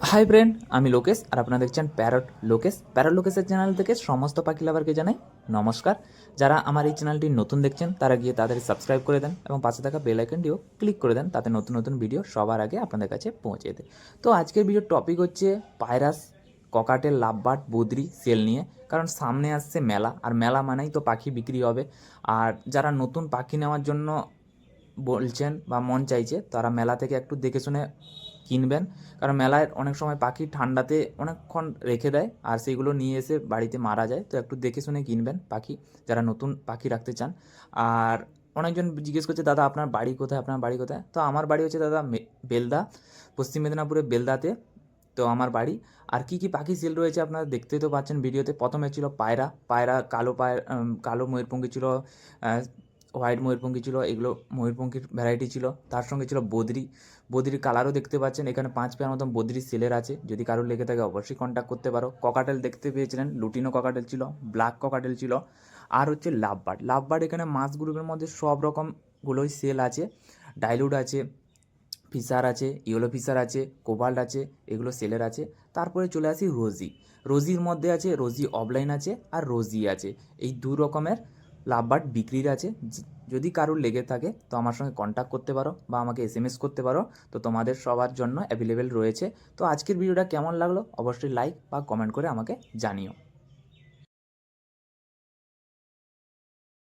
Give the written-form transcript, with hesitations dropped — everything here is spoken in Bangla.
হাই ফ্রেন্ড, আমি লোকেশ আর আপনারা দেখছেন প্যারট লোকেশের চ্যানেল থেকে সমস্ত পাখি লাভারকে জানাই নমস্কার। যারা আমার এই চ্যানেলটি নতুন দেখছেন তারা গিয়ে তাদের সাবস্ক্রাইব করে দেন এবং পাশে থাকা বেল আইকনটিও ক্লিক করে দেন, তাতে নতুন নতুন ভিডিও সবার আগে আপনাদের কাছে পৌঁছে যেতে। তো আজকের ভিডিওর টপিক হচ্ছে পায়রাস, ককাটেল, লাভবার্ড, বদ্রি সেল নিয়ে। কারণ সামনে আসছে মেলা, আর মেলা মানেই তো পাখি বিক্রি হবে। আর যারা নতুন পাখি নেওয়ার জন্য বলছেন বা মন চাইছে তারা মেলা থেকে একটু দেখে শুনে কিনবেন। কারণ মেলায় অনেক সময় পাখি ঠান্ডাতে অনেকক্ষণ রেখে দেয় আর সেইগুলো নিয়ে এসে বাড়িতে মারা যায়, তো একটু দেখে শুনে কিনবেন পাখি যারা নতুন পাখি রাখতে চান। আর অনেকজন জিজ্ঞেস করছে, দাদা আপনার বাড়ি কোথায়, আপনার বাড়ি কোথায়? তো আমার বাড়ি হচ্ছে দাদা বেলদা, পশ্চিম মেদিনীপুরের বেলদাতে তো আমার বাড়ি। আর কী কী পাখি সেল রয়েছে আপনারা দেখতেই তো পাচ্ছেন ভিডিওতে। প্রথমে ছিল পায়রা, কালো পায়রা, কালো ময়ূরপঙ্খী ছিল, হোয়াইট ময়ূরপঙ্খী ছিল, এগুলো ময়ূরপঙ্খীর ভ্যারাইটি ছিল। তার সঙ্গে ছিল বদ্রির কালারও দেখতে পাচ্ছেন। এখানে 5 পেয়ার মতন বদ্রির সেলের আছে, যদি কারোর লেগে থাকে অবশ্যই কন্ট্যাক্ট করতে পারো। ককাটেল দেখতে পেয়েছিলেন, লুটিনো ককাটেল ছিল, ব্ল্যাক ককাটেল ছিল। আর হচ্ছে লাভবার্ড এখানে মাছ গ্রুপের মধ্যে সব রকমগুলোই সেল আছে। ডাইলুড আছে, ফিশার আছে, ইয়েলো ফিশার আছে, কোবাল্ট আছে, এগুলো সেলের আছে। তারপরে চলে আসি রোজির মধ্যে আছে রোজি অফলাইন আছে আর রোজি আছে। এই দু রকমের লাভবার্ড বিক্রির আছে। যদি কারোর লেগে থাকে তো আমার সঙ্গে কন্ট্যাক্ট করতে পারো বা আমাকে এসএমএস করতে পারো, তো তোমাদের সবার জন্য অ্যাভেলেবেল রয়েছে। তো আজকের ভিডিওটা কেমন লাগলো অবশ্যই লাইক বা কমেন্ট করে আমাকে জানিও।